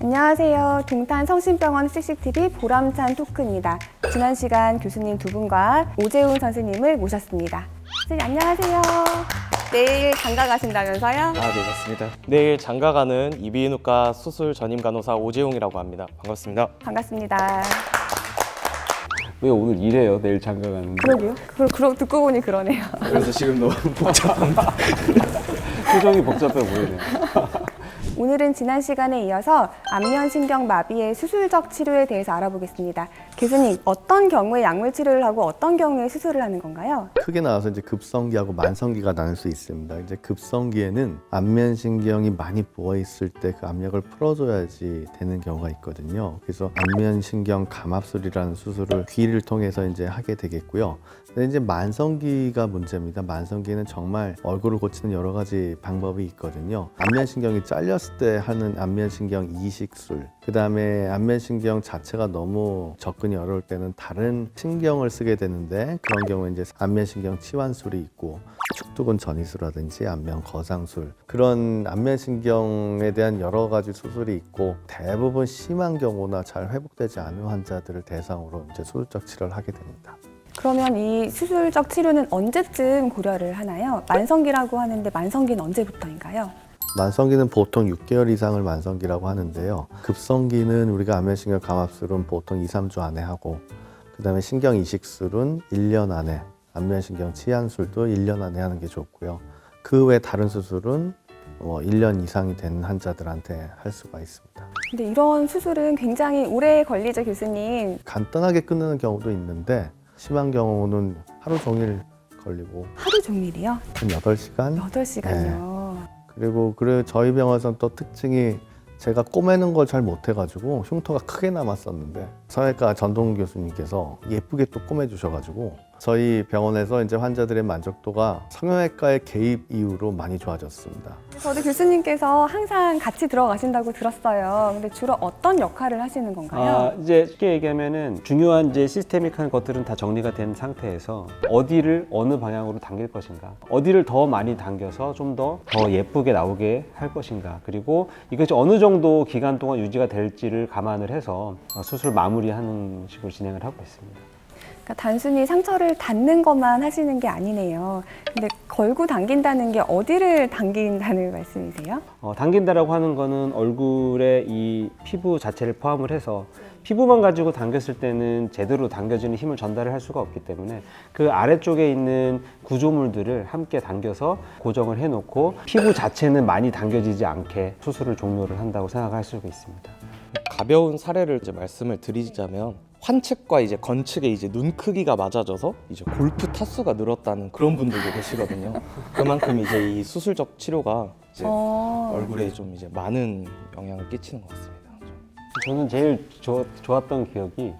안녕하세요. 동탄 성심병원 씩씩TV 보람찬 토크입니다. 지난 시간 교수님 두 분과 오재훈 선생님을 모셨습니다. 선생님 안녕하세요. 내일 장가 가신다면서요? 네, 맞습니다. 내일 장가가는 이비인후과 수술 전임 간호사 오재용이라고 합니다. 반갑습니다. 반갑습니다. 왜 오늘 이래요? 내일 장가 가는데. 그러게요. 듣고 보니 그러네요. 그래서 지금 너무 복잡합니다. 표정이 복잡해 보이네요. 오늘은 지난 시간에 이어서 안면신경마비의 수술적 치료에 대해서 알아보겠습니다. 교수님, 어떤 경우에 약물 치료를 하고 어떤 경우에 수술을 하는 건가요? 크게 나와서 이제 급성기하고 만성기가 나눌 수 있습니다. 이제 급성기에는 안면신경이 많이 부어 있을 때 그 압력을 풀어줘야지 되는 경우가 있거든요. 그래서 안면신경 감압술이라는 수술을 귀를 통해서 이제 하게 되겠고요. 근데 이제 만성기가 문제입니다. 만성기는 정말 얼굴을 고치는 여러 가지 방법이 있거든요. 안면신경이 잘렸을 때 하는 안면신경 이식술, 그 다음에 안면신경 자체가 너무 접근이 어려울 때는 다른 신경을 쓰게 되는데, 그런 경우에 이제 안면신경 치환술이 있고 축두근 전이술이라든지 안면 거상술, 그런 안면신경에 대한 여러 가지 수술이 있고, 대부분 심한 경우나 잘 회복되지 않은 환자들을 대상으로 이제 수술적 치료를 하게 됩니다. 그러면 이 수술적 치료는 언제쯤 고려를 하나요? 만성기라고 하는데 만성기는 언제부터인가요? 만성기는 보통 6개월 이상을 만성기라고 하는데요. 급성기는 우리가 안면신경 감압술은 보통 2, 3주 안에 하고, 그 다음에 신경 이식술은 1년 안에, 안면신경 치환술도 1년 안에 하는 게 좋고요. 그 외 다른 수술은 1년 이상이 된 환자들한테 할 수가 있습니다. 근데 이런 수술은 굉장히 오래 걸리죠, 교수님? 간단하게 끝내는 경우도 있는데, 심한 경우는 하루 종일 걸리고 하루 종일이요? 한 8시간? 8시간요. 그리고 저희 병원에서는 또 특징이, 제가 꼬매는 걸 잘 못해가지고 흉터가 크게 남았었는데 성형외과 전동 교수님께서 예쁘게 또 꼬매주셔가지고 저희 병원에서 이제 환자들의 만족도가 성형외과의 개입 이후로 많이 좋아졌습니다. 저도 교수님께서 항상 같이 들어가신다고 들었어요. 근데 주로 어떤 역할을 하시는 건가요? 이제 쉽게 얘기하면은 중요한 이제 시스테믹한 것들은 다 정리가 된 상태에서 어디를 어느 방향으로 당길 것인가, 어디를 더 많이 당겨서 좀 더 예쁘게 나오게 할 것인가, 그리고 이것이 어느 정도 기간 동안 유지가 될지를 감안을 해서 수술 마무리하는 식으로 진행을 하고 있습니다. 그러니까 단순히 상처를 닿는 것만 하시는 게 아니네요. 근데 걸고 당긴다는 게 어디를 당긴다는 말씀이세요? 당긴다라고 하는 거는 얼굴의 이 피부 자체를 포함을 해서 피부만 가지고 당겼을 때는 제대로 당겨지는 힘을 전달을 할 수가 없기 때문에 그 아래쪽에 있는 구조물들을 함께 당겨서 고정을 해놓고 피부 자체는 많이 당겨지지 않게 수술을 종료를 한다고 생각할 수가 있습니다. 가벼운 사례를 이제 말씀을 드리자면, 환측과 이제 건측의 이제 눈 크기가 맞아져서 이제 골프 타수가 늘었다는 그런 분들도 계시거든요. 그만큼 이제 이 수술적 치료가 이제 얼굴에 좀 이제 많은 영향을 끼치는 것 같습니다. 저는 제일 좋았던 기억이,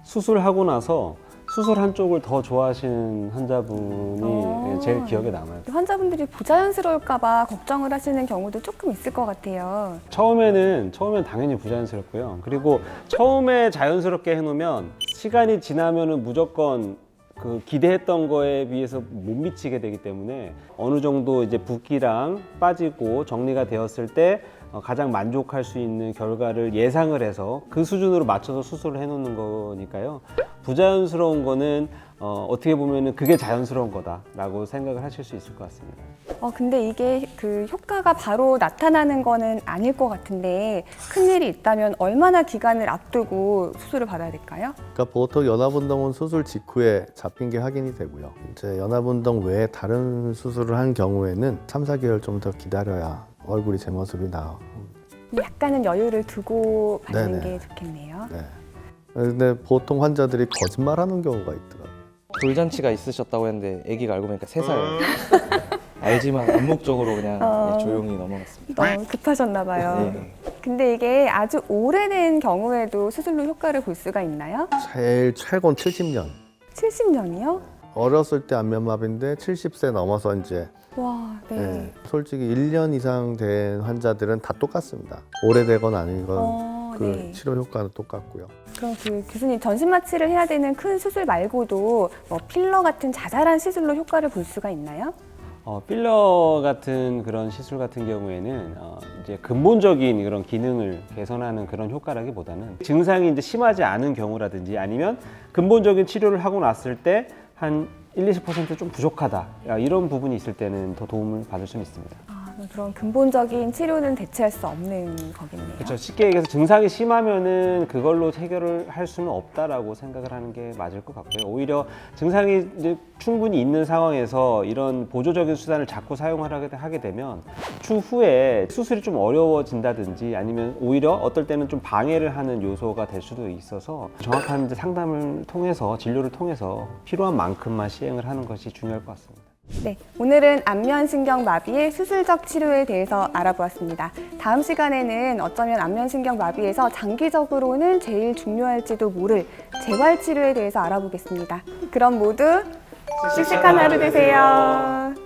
수술하고 나서 수술 한쪽을 더 좋아하시는 환자분이 제일 기억에 남아요. 환자분들이 부자연스러울까 봐 걱정을 하시는 경우도 조금 있을 것 같아요. 처음에는 당연히 부자연스럽고요. 그리고 처음에 자연스럽게 해놓으면 시간이 지나면은 무조건 그 기대했던 거에 비해서 못 미치게 되기 때문에 어느 정도 이제 붓기랑 빠지고 정리가 되었을 때 가장 만족할 수 있는 결과를 예상을 해서 그 수준으로 맞춰서 수술을 해놓는 거니까요. 부자연스러운 거는 어떻게 보면은 그게 자연스러운 거다라고 생각을 하실 수 있을 것 같습니다. 근데 이게 그 효과가 바로 나타나는 거는 아닐 것 같은데, 큰일이 있다면 얼마나 기간을 앞두고 수술을 받아야 될까요? 그러니까 보통 연합운동은 수술 직후에 잡힌 게 확인이 되고요. 이제 연합운동 외에 다른 수술을 한 경우에는 3, 4개월 좀 더 기다려야 얼굴이 제 모습이 나와요. 약간은 여유를 두고 받는 네네. 게 좋겠네요. 네. 근데 보통 환자들이 거짓말하는 경우가 있더라고요. 돌잔치가 있으셨다고 했는데 아기가 알고 보니까 3살. 알지만 암묵적으로 그냥 조용히 넘어갔습니다. 너무 급하셨나 봐요. 네. 근데 이게 아주 오래된 경우에도 수술로 효과를 볼 수가 있나요? 제일 최고는 70년. 70년이요? 어렸을 때 안면마비인데 70세 넘어서 이제 와, 네. 네. 솔직히 1년 이상 된 환자들은 다 똑같습니다. 오래되건 아니건 그 네. 치료 효과는 똑같고요. 그럼 그 교수님, 전신 마취를 해야 되는 큰 수술 말고도 뭐 필러 같은 자잘한 시술로 효과를 볼 수가 있나요? 필러 같은 그런 시술 같은 경우에는 이제 근본적인 그런 기능을 개선하는 그런 효과라기보다는 증상이 이제 심하지 않은 경우라든지 아니면 근본적인 치료를 하고 났을 때 한 1-20% 좀 부족하다 이런 부분이 있을 때는 더 도움을 받을 수는 있습니다. 그런 근본적인 치료는 대체할 수 없는 거겠네요. 그렇죠. 쉽게 얘기해서 증상이 심하면은 그걸로 해결을 할 수는 없다라고 생각을 하는 게 맞을 것 같고요. 오히려 증상이 이제 충분히 있는 상황에서 이런 보조적인 수단을 자꾸 하게 되면 추후에 수술이 좀 어려워진다든지 아니면 오히려 어떨 때는 좀 방해를 하는 요소가 될 수도 있어서 정확한 이제 상담을 통해서 진료를 통해서 필요한 만큼만 시행을 하는 것이 중요할 것 같습니다. 네, 오늘은 안면신경마비의 수술적 치료에 대해서 알아보았습니다. 다음 시간에는 어쩌면 안면신경마비에서 장기적으로는 제일 중요할지도 모를 재활치료에 대해서 알아보겠습니다. 그럼 모두 씩씩한 하루 되세요.